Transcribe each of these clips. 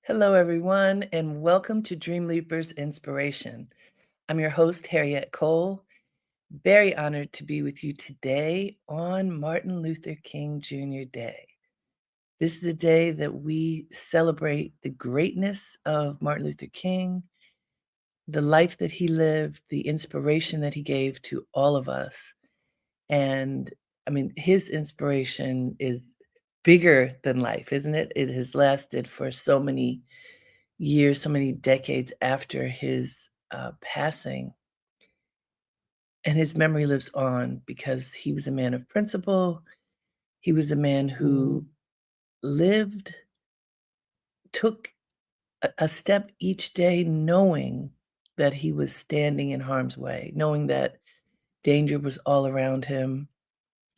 Hello, everyone, and welcome to Dreamleapers Inspiration. I'm your host, Harriet Cole. Very honored to be with you today on Martin Luther King Jr. Day. This is a day that we celebrate the greatness of Martin Luther King, the life that he lived, the inspiration that he gave to all of us. And I mean, his inspiration is bigger than life, isn't it? It has lasted for so many years, so many decades after his passing. And his memory lives on because he was a man of principle. He was a man who lived, took a step each day knowing that he was standing in harm's way, knowing that danger was all around him,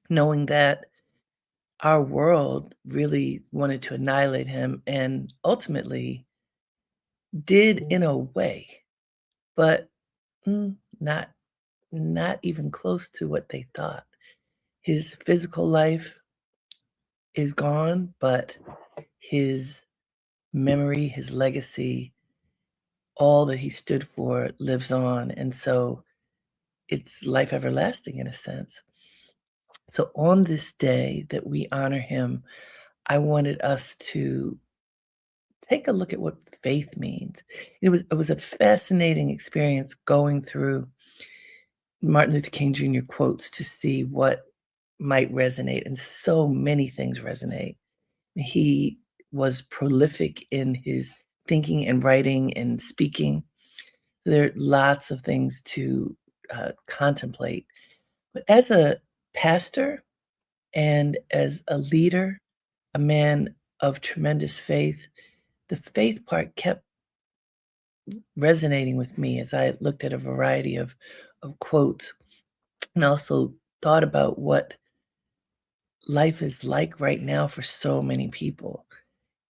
knowing that our world really wanted to annihilate him and ultimately did in a way, but not not even close to what they thought. His physical life is gone, but his memory, his legacy, all that he stood for lives on. And so it's life everlasting in a sense. So on this day that we honor him, I wanted us to take a look at what faith means. It was a fascinating experience going through Martin Luther King Jr. quotes to see what might resonate, and so many things resonate. He was prolific in his thinking and writing and speaking. There are lots of things to contemplate. But as a pastor and as a leader, a man of tremendous faith, the faith part kept resonating with me as I looked at a variety of quotes and also thought about what life is like right now for so many people.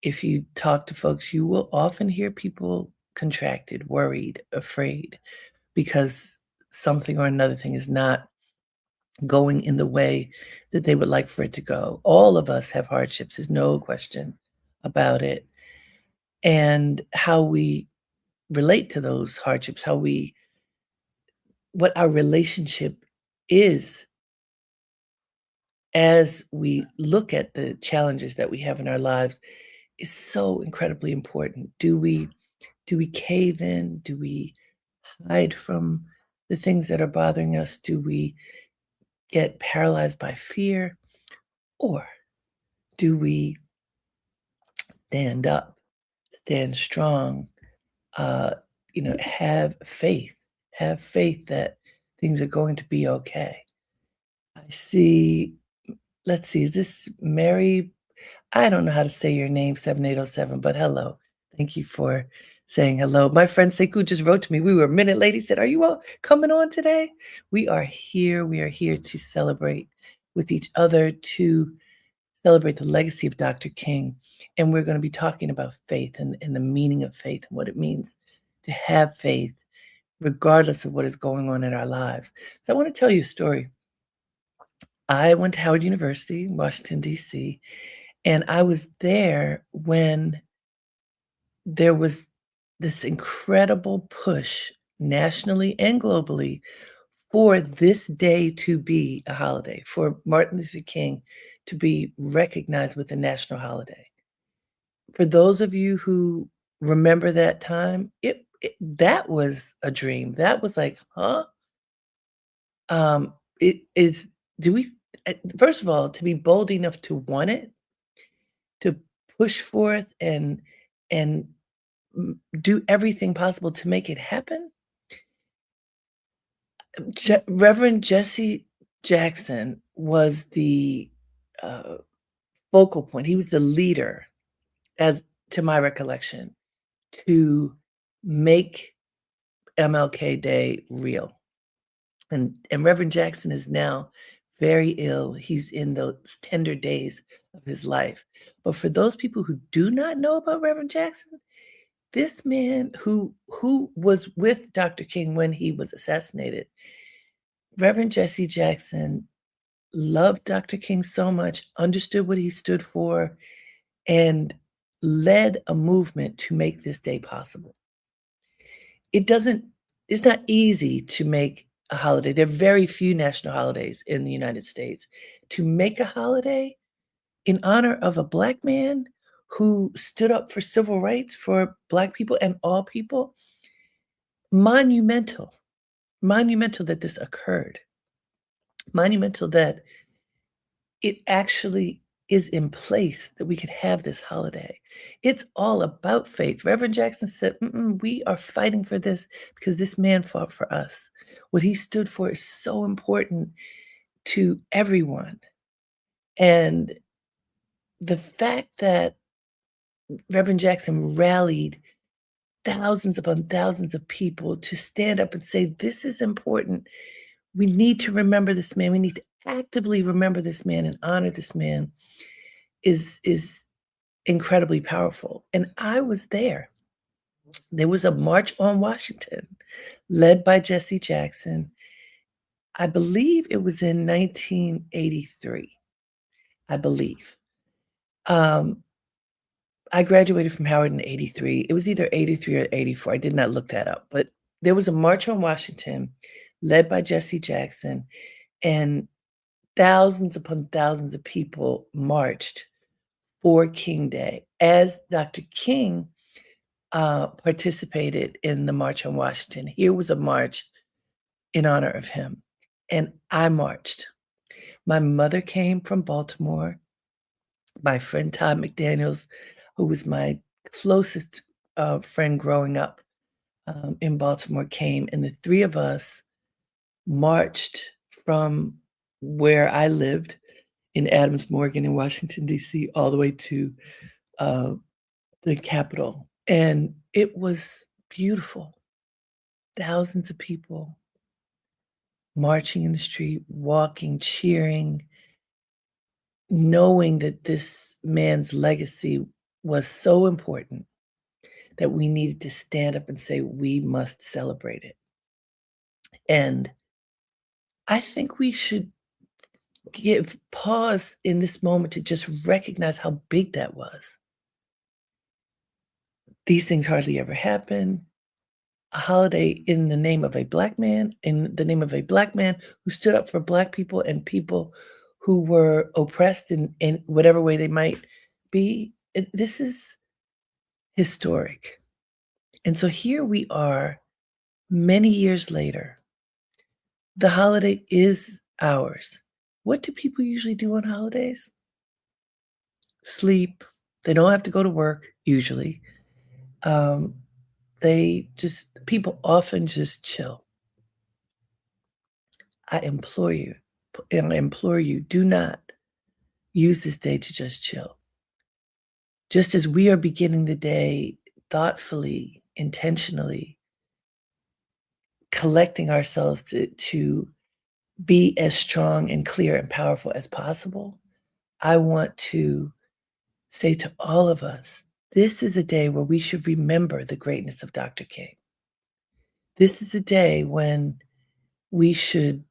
If you talk to folks, you will often hear people contracted, worried, afraid because something or another thing is not going in the way that they would like for it to go. All of us have hardships, there's no question about it. And how we relate to those hardships, what our relationship is as we look at the challenges that we have in our lives is so incredibly important. Do we cave in? Do we hide from the things that are bothering us? Do we get paralyzed by fear? Or do we stand up, stand strong, uh, have faith that things are going to be okay? I see, let's see, is this Mary? I don't know how to say your name, 7807, but hello. Thank you for saying hello. My friend Sekou just wrote to me. We were a minute late. He said, "Are you all coming on today?" We are here. We are here to celebrate with each other, to celebrate the legacy of Dr. King. And we're going to be talking about faith and the meaning of faith and what it means to have faith, regardless of what is going on in our lives. So I want to tell you a story. I went to Howard University in Washington, D.C., and I was there when there was this incredible push nationally and globally for this day to be a holiday, for Martin Luther King to be recognized with a national holiday. For those of you who remember that time, that was a dream. That was like, huh? It is. Do we? First of all, to be bold enough to want it, to push forth and do everything possible to make it happen. Reverend Jesse Jackson was the uh, focal point. He was the leader, as to my recollection, to make MLK Day real. And Reverend Jackson is now very ill. He's in those tender days of his life. But for those people who do not know about Reverend Jackson, this man who was with Dr. King when he was assassinated, Reverend Jesse Jackson loved Dr. King so much, understood what he stood for, and led a movement to make this day possible. It doesn't it's not easy to make a holiday. There are very few national holidays in the United States. To make a holiday in honor of a Black man who stood up for civil rights for Black people and all people, monumental, monumental that this occurred, monumental that it actually is in place that we could have this holiday. It's all about faith. Reverend Jackson said, "Mm-mm, we are fighting for this because this man fought for us. What he stood for is so important to everyone." And the fact that Reverend Jackson rallied thousands upon thousands of people to stand up and say, "This is important. We need to remember this man. We need to actively remember this man and honor this man," is incredibly powerful. And I was there. There was a march on Washington led by Jesse Jackson. I believe it was in 1983. I believe. Um, I graduated from Howard in '83. It was either '83 or '84. I did not look that up, but there was a march on Washington led by Jesse Jackson, and thousands upon thousands of people marched for King Day. As Dr. King participated in the March on Washington, here was a march in honor of him, and I marched. My mother came from Baltimore. My friend Todd McDaniels, who was my closest friend growing up in Baltimore, came, and the three of us marched from where I lived in Adams Morgan in Washington, D.C., all the way to uh, the Capitol. And it was beautiful. Thousands of people marching in the street, walking, cheering, knowing that this man's legacy was so important that we needed to stand up and say, we must celebrate it. And I think we should give pause in this moment to just recognize how big that was. These things hardly ever happen. A holiday in the name of a Black man, in the name of a Black man who stood up for Black people and people who were oppressed in whatever way they might be. This is historic. And so here we are many years later. The holiday is ours. What do people usually do on holidays? Sleep. They don't have to go to work, usually. Um, people often just chill. I implore you, and I implore you, do not use this day to just chill. Just as we are beginning the day thoughtfully, intentionally, collecting ourselves to be as strong and clear and powerful as possible, I want to say to all of us, this is a day where we should remember the greatness of Dr. King. This is a day when we should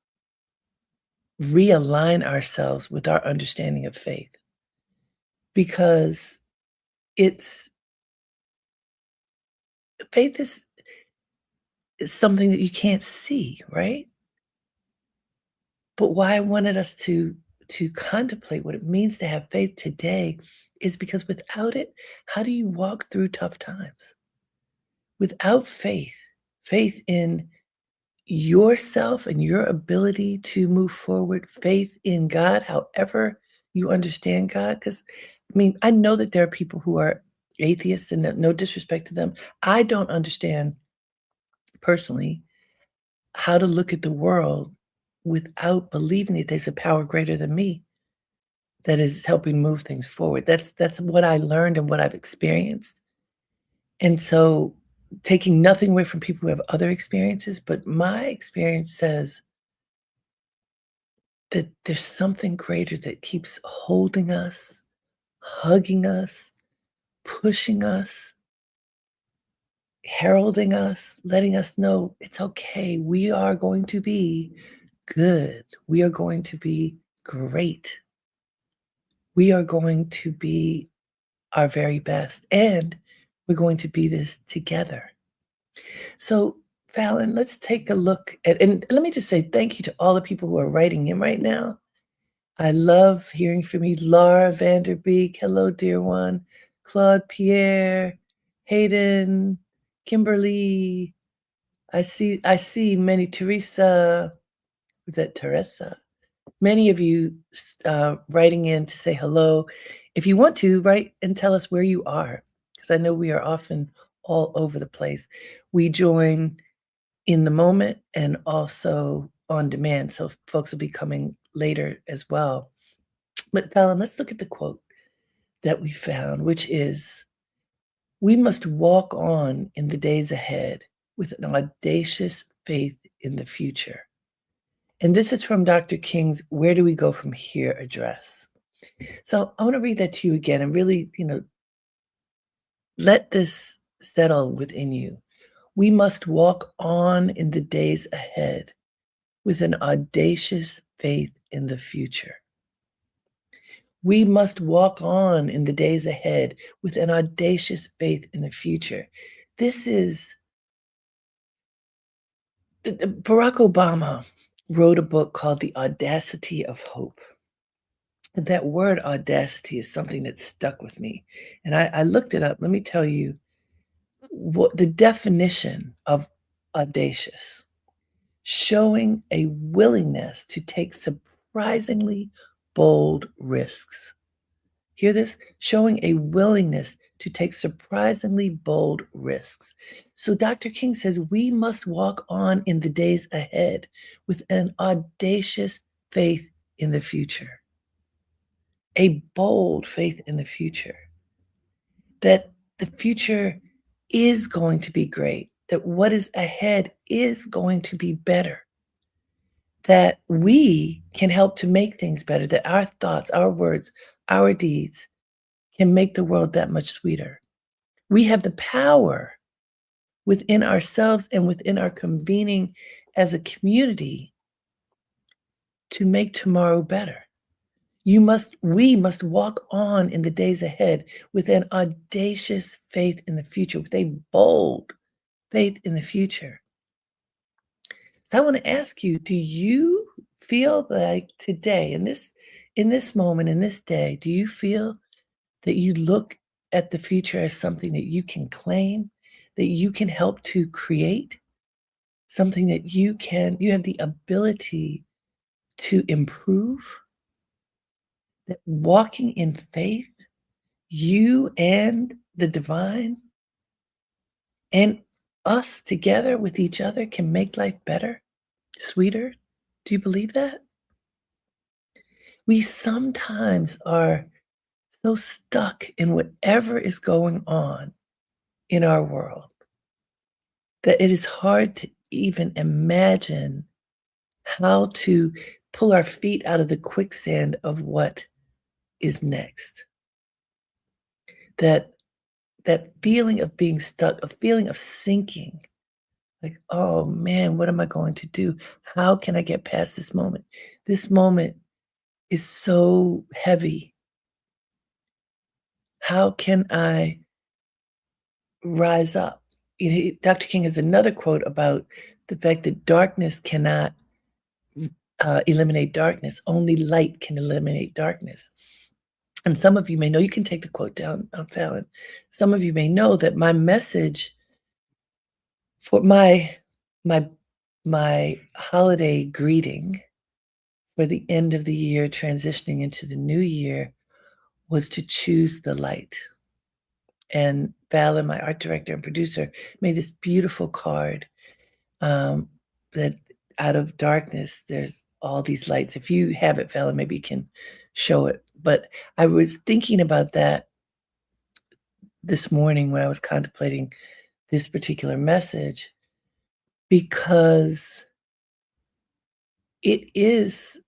realign ourselves with our understanding of faith, because it's faith is something that you can't see, right? But why I wanted us to contemplate what it means to have faith today is because without it, how do you walk through tough times? Without faith, faith in yourself and your ability to move forward, faith in God, however you understand God. Because, I mean, I know that there are people who are atheists, and no disrespect to them. I don't understand personally how to look at the world without believing that there's a power greater than me that is helping move things forward. That's what I learned and what I've experienced. And so, taking nothing away from people who have other experiences, but my experience says that there's something greater that keeps holding us, hugging us, pushing us, heralding us, letting us know it's okay. We are going to be good. We are going to be great. We are going to be our very best, and we're going to be this together. So, Fallon, let's take a look at, and let me just say thank you to all the people who are writing in right now. I love hearing from you, Laura Vanderbeek. Hello, dear one. Claude Pierre, Hayden, Kimberly. I see many Teresa. Was that Teresa? Many of you writing in to say hello. If you want to, write and tell us where you are, because I know we are often all over the place. We join in the moment and also on demand, so folks will be coming later as well. But Fallon, let's look at the quote that we found, which is, "We must walk on in the days ahead with an audacious faith in the future." And this is from Dr. King's "Where Do We Go From Here" address. So I want to read that to you again and really, let this settle within you. We must walk on in the days ahead with an audacious faith in the future. We must walk on in the days ahead with an audacious faith in the future. This is Barack Obama wrote a book called The Audacity of Hope. And that word audacity is something that stuck with me. And I looked it up. Let me tell you what the definition of audacious: showing a willingness to take surprisingly bold risks. Hear this? Showing a willingness to take surprisingly bold risks. So Dr. King says we must walk on in the days ahead with an audacious faith in the future, a bold faith in the future, that the future is going to be great, that what is ahead is going to be better, that we can help to make things better, that our thoughts, our words, our deeds can make the world that much sweeter. We have the power within ourselves and within our convening as a community to make tomorrow better. We must walk on in the days ahead with an audacious faith in the future, with a bold faith in the future. So I want to ask you, do you feel like today, in this moment, in this day, do you feel that you look at the future as something that you can claim, that you can help to create, something that you have the ability to improve, that walking in faith, you and the divine and us together with each other can make life better, sweeter? Do you believe that? We sometimes are so stuck in whatever is going on in our world that it is hard to even imagine how to pull our feet out of the quicksand of what is next. That that feeling of being stuck, a feeling of sinking, like, "Oh man, what am I going to do? How can I get past this moment? This moment is so heavy. How can I rise up?" Dr. King has another quote about the fact that darkness cannot eliminate darkness. Only light can eliminate darkness. And some of you may know, you can take the quote down, Fallon. Some of you may know that my message for my my holiday greeting for the end of the year, transitioning into the new year, was to choose the light. And Fallon, my art director and producer, made this beautiful card, that out of darkness, there's all these lights. If you have it, Fallon, maybe you can show it. But I was thinking about that this morning when I was contemplating this particular message, because it is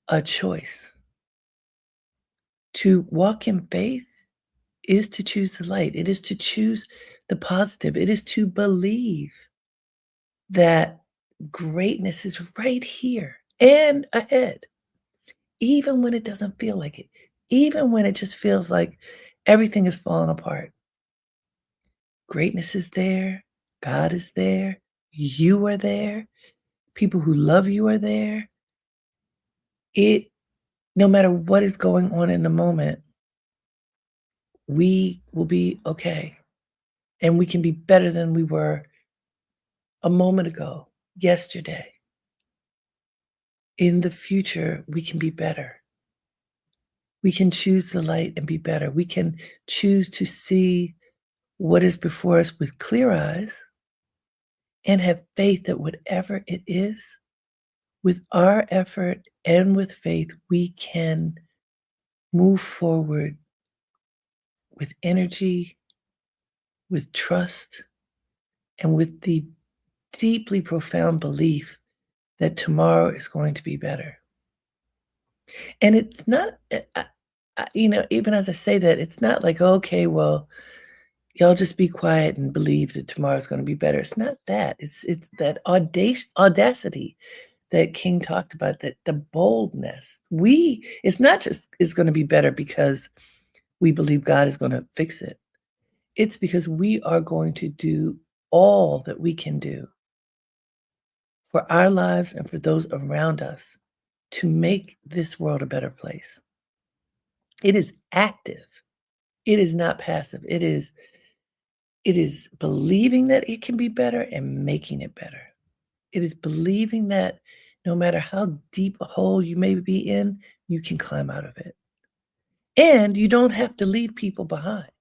a choice. To walk in faith is to choose the light. It is to choose the positive. It is to believe that greatness is right here and ahead, even when it doesn't feel like it, even when it just feels like Everything is falling apart. Greatness is there, God is there, you are there, people who love you are there. It No matter what is going on in the moment, we will be okay, and we can be better than we were a moment ago, yesterday. In the future, we can be better. We can choose the light and be better. We can choose to see what is before us with clear eyes and have faith that whatever it is, with our effort and with faith, we can move forward with energy, with trust, and with the deeply profound belief that tomorrow is going to be better. And it's not, even as I say that, it's not like, okay, well, y'all just be quiet and believe that tomorrow's going to be better. It's not that. It's that audacity that King talked about, that the boldness. It's not just it's going to be better because we believe God is going to fix it. It's because we are going to do all that we can do for our lives and for those around us to make this world a better place. It is active. It is not passive. It is believing that it can be better and making it better. It is believing that no matter how deep a hole you may be in, you can climb out of it. And you don't have to leave people behind.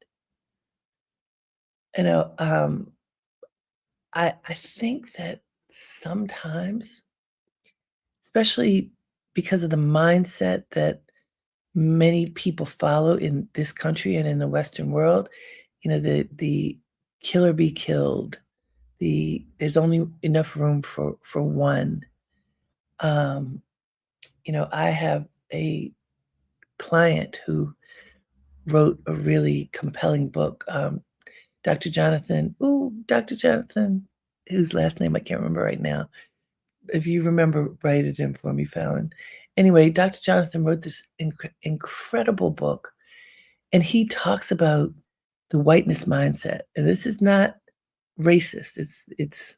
You know, I think that sometimes, especially because of the mindset that many people follow in this country and in the Western world, the kill or be killed, there's only enough room for one. Um, I have a client who wrote a really compelling book, Dr. Jonathan, whose last name I can't remember right now. If you remember, write it in for me, Fallon. Anyway, Dr. Jonathan wrote this incredible book, and he talks about the whiteness mindset. And this is not racist. It's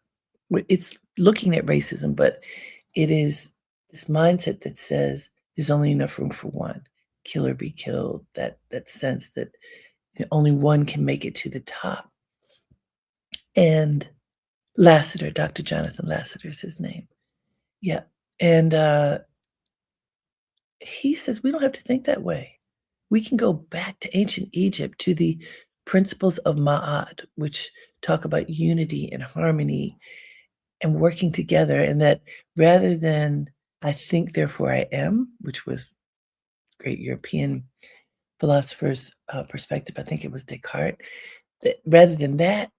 looking at racism, but it is this mindset that says there's only enough room for one. Kill or be killed. That sense that only one can make it to the top. And Lassiter, Dr. Jonathan Lassiter is his name. Yeah. And he says we don't have to think that way. We can go back to ancient Egypt to the principles of Ma'at, which talk about unity and harmony and working together. And that rather than I think, therefore I am, which was great European philosopher's perspective, I think it was Descartes, that rather than that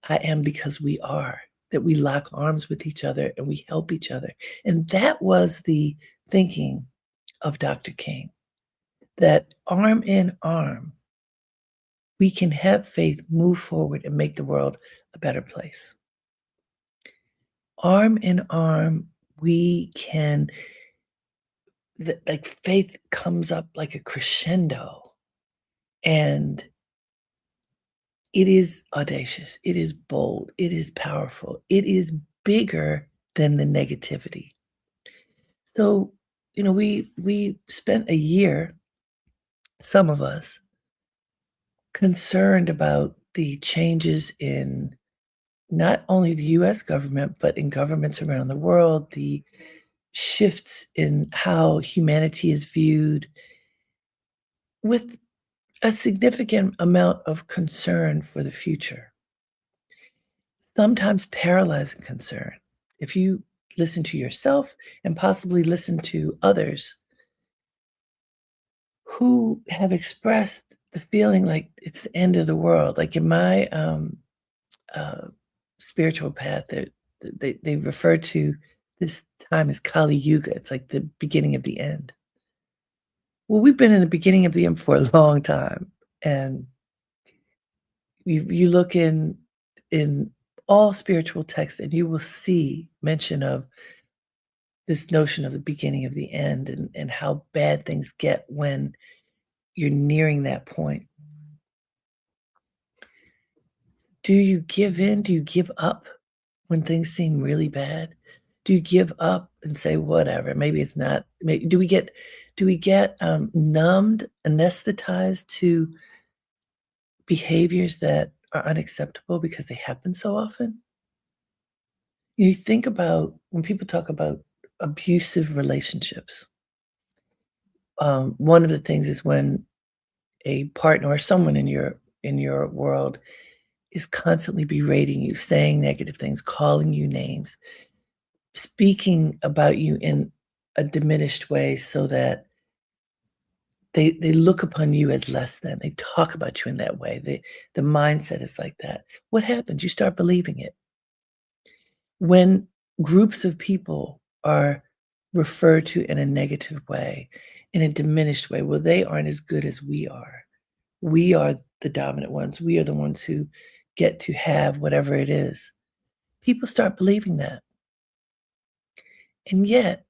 I am because we are, that we lock arms with each other and we help each other. And that was the thinking of Dr. King, that arm in arm, we can have faith, move forward, and make the world a better place. Arm in arm, we can, like faith comes up like a crescendo, and it is audacious, it is bold, it is powerful, it is bigger than the negativity. So, we spent a year, some of us, concerned about the changes in not only the US government, but in governments around the world, the shifts in how humanity is viewed, with a significant amount of concern for the future, sometimes paralyzing concern. If you listen to yourself and possibly listen to others who have expressed the feeling like it's the end of the world, like in my uh, spiritual path, they refer to this time as Kali Yuga. It's like the beginning of the end. Well, we've been in the beginning of the end for a long time, and you look in all spiritual texts, and you will see mention of this notion of the beginning of the end, and how bad things get when you're nearing that point, do you give in? Do you give up when things seem really bad? Do you give up and say, "Whatever, maybe it's not" do we get numbed, anesthetized to behaviors that are unacceptable because they happen so often? You think about when people talk about abusive relationships, one of the things is when a partner or someone in your world is constantly berating you, saying negative things, calling you names, speaking about you in a diminished way so that they look upon you as less than. They talk about you in that way. The mindset is like that. What happens? You start believing it. When groups of people are referred to in a negative way, in a diminished way, well, they aren't as good as we are. We are the dominant ones. We are the ones who get to have whatever it is. People start believing that. And yet,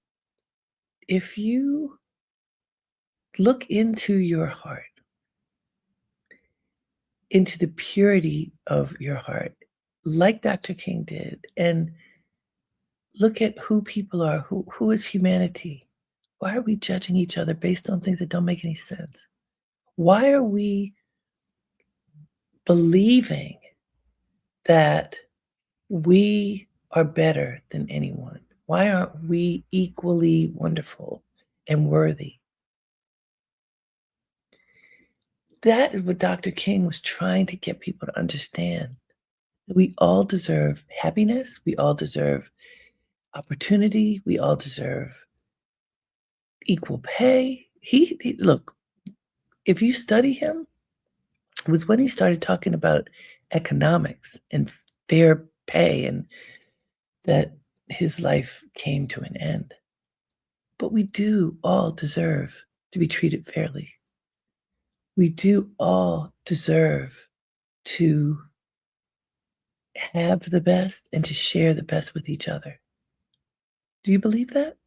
if you look into your heart, into the purity of your heart, like Dr. King did, and look at who people are, who is humanity? Why are we judging each other based on things that don't make any sense? Why are we believing that we are better than anyone? Why aren't we equally wonderful and worthy? That is what Dr. King was trying to get people to understand. We all deserve happiness. We all deserve opportunity. We all deserve equal pay. Look, if you study him, it was when he started talking about economics and fair pay and that his life came to an end. But we do all deserve to be treated fairly. We do all deserve to have the best and to share the best with each other. Do you believe that?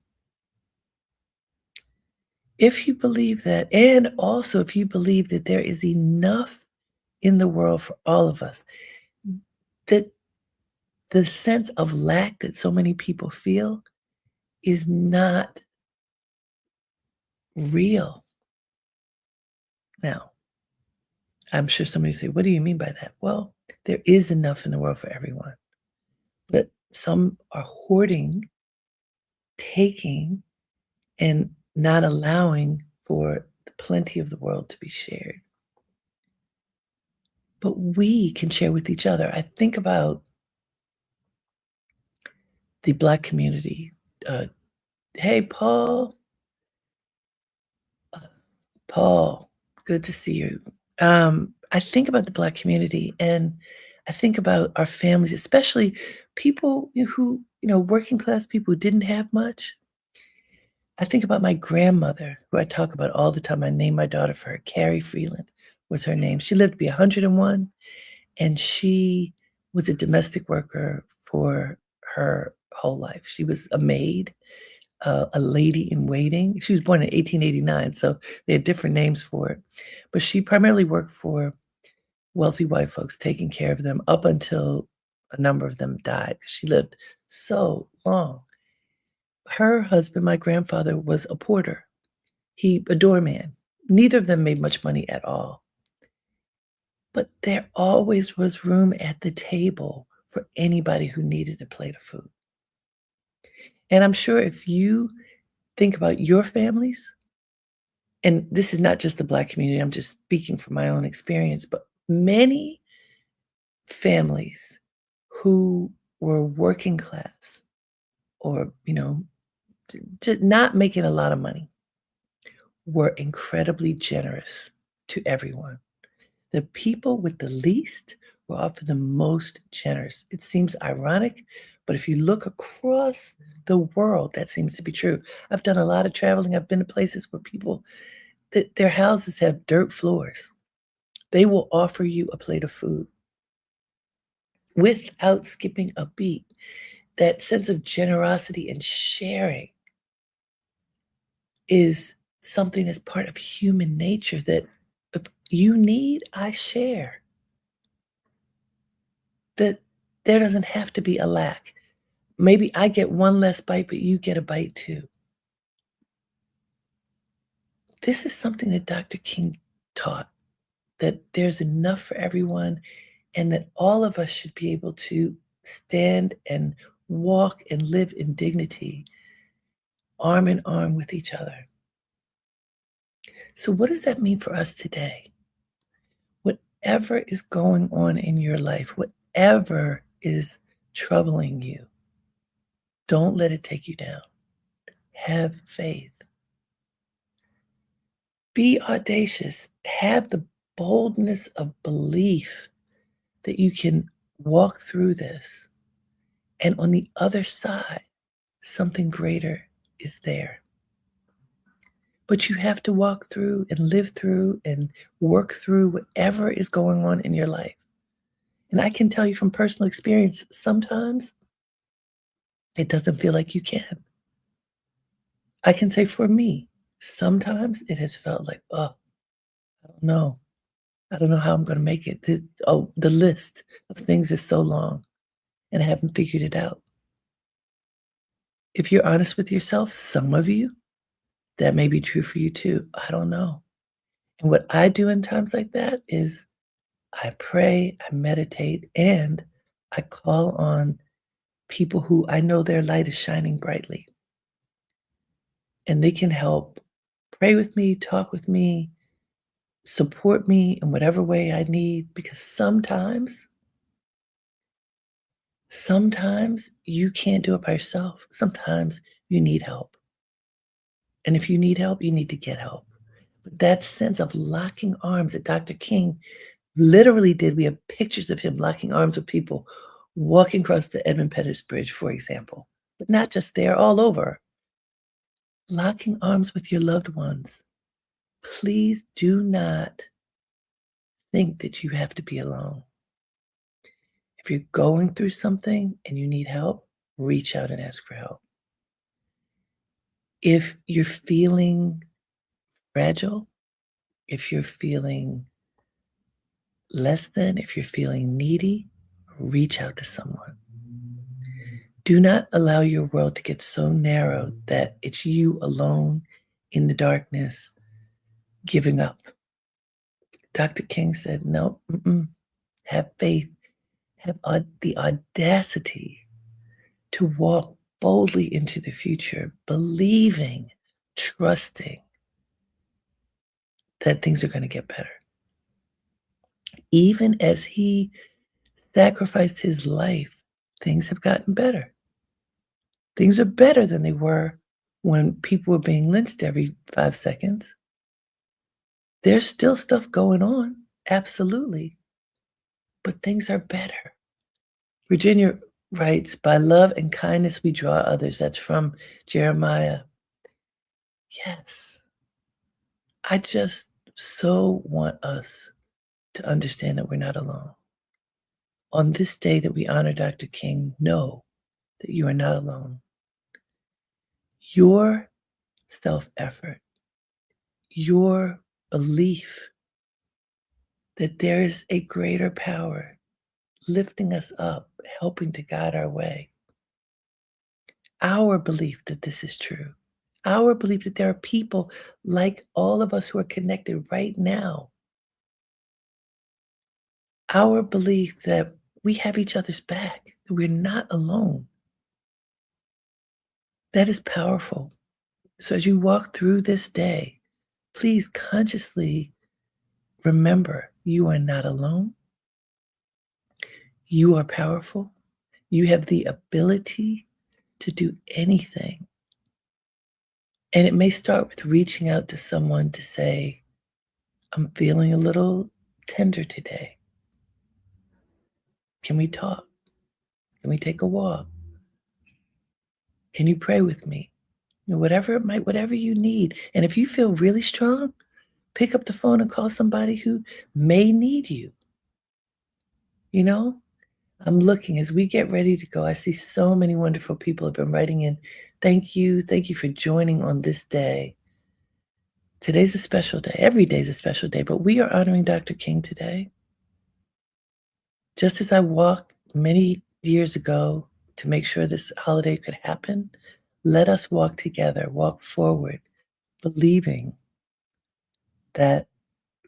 If you believe that, and also if you believe that there is enough in the world for all of us, that the sense of lack that so many people feel is not real. Now, I'm sure somebody say, "What do you mean by that?" Well, there is enough in the world for everyone, but some are hoarding, taking, and not allowing for the plenty of the world to be shared. But we can share with each other. I think about the Black community. Uh, hey, Paul. Paul, good to see you. I think about the Black community and I think about our families, especially people who, working class people who didn't have much. I think about my grandmother, who I talk about all the time. I named my daughter for her. Carrie Freeland was her name. She lived to be 101, and she was a domestic worker for her whole life. She was a maid, a lady in waiting. She was born in 1889, so they had different names for it. But she primarily worked for wealthy white folks, taking care of them up until a number of them died. She lived so long. Her husband, my grandfather, was a porter. He a doorman. Neither of them made much money at all. But there always was room at the table for anybody who needed a plate of food. And I'm sure if you think about your families, and this is not just the Black community, I'm just speaking from my own experience, but many families who were working class or, not making a lot of money were incredibly generous to everyone. The people with the least were often the most generous. It seems ironic, but if you look across the world, that seems to be true. I've done a lot of traveling. I've been to places where people that their houses have dirt floors. They will offer you a plate of food without skipping a beat. That sense of generosity and sharing is something that's part of human nature that if you need, I share. That there doesn't have to be a lack. Maybe I get one less bite, but you get a bite too. This is something that Dr. King taught, that there's enough for everyone and that all of us should be able to stand and walk and live in dignity, arm in arm with each other. So, what does that mean for us today? Whatever is going on in your life, whatever is troubling you, don't let it take you down. Have faith. Be audacious. Have the boldness of belief that you can walk through this. And on the other side, something greater is there. But you have to walk through and live through and work through whatever is going on in your life. And I can tell you from personal experience, sometimes it doesn't feel like you can. I can say for me, sometimes it has felt like, oh, I don't know. I don't know how I'm going to make it. The list of things is so long and I haven't figured it out. If you're honest with yourself, some of you, that may be true for you too. I don't know. And what I do in times like that is I pray, I meditate, and I call on people who I know their light is shining brightly. And they can help pray with me, talk with me, support me in whatever way I need, because sometimes you can't do it by yourself. Sometimes you need help. And if you need help, you need to get help. But that sense of locking arms that Dr. King literally did, we have pictures of him locking arms with people walking across the Edmund Pettus Bridge, for example, but not just there, all over. Locking arms with your loved ones. Please do not think that you have to be alone. If you're going through something and you need help, reach out and ask for help. If you're feeling fragile, if you're feeling less than, if you're feeling needy, reach out to someone. Do not allow your world to get so narrow that it's you alone in the darkness giving up. Dr. King said, no, have faith, have the audacity to walk boldly into the future, believing, trusting that things are going to get better. Even as he sacrificed his life, things have gotten better. Things are better than they were when people were being lynched every 5 seconds. There's still stuff going on, absolutely, but things are better. Virginia writes, "By love and kindness we draw others." That's from Jeremiah. Yes, I just so want us to understand that we're not alone. On this day that we honor Dr. King, know that you are not alone. Your self-effort, your belief that there is a greater power lifting us up, helping to guide our way. Our belief that this is true. Our belief that there are people like all of us who are connected right now. Our belief that we have each other's back, that we're not alone. That is powerful. So as you walk through this day, please consciously remember you are not alone. You are powerful. You have the ability to do anything. And it may start with reaching out to someone to say, I'm feeling a little tender today. Can we talk? Can we take a walk? Can you pray with me? You know, whatever you need. And if you feel really strong, pick up the phone and call somebody who may need you. You know, I'm looking as we get ready to go. I see so many wonderful people have been writing in. Thank you. Thank you for joining on this day. Today's a special day. Every day is a special day, but we are honoring Dr. King today. Just as I walked many years ago to make sure this holiday could happen, let us walk together, walk forward, believing that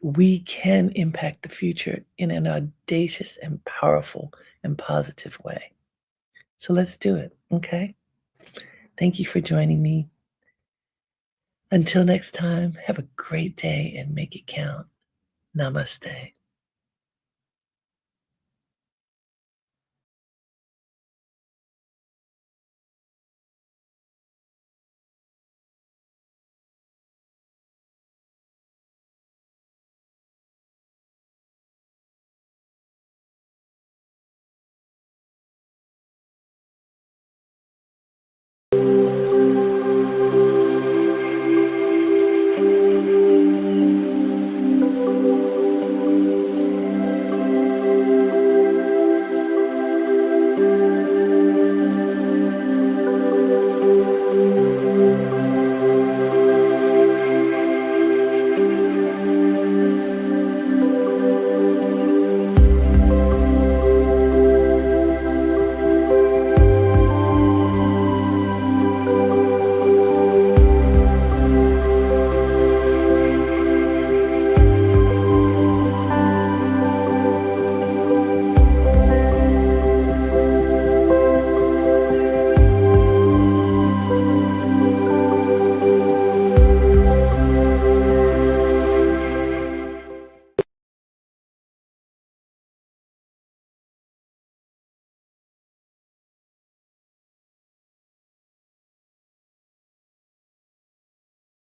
we can impact the future in an audacious and powerful and positive way. So let's do it, okay? Thank you for joining me. Until next time, have a great day and make it count. Namaste.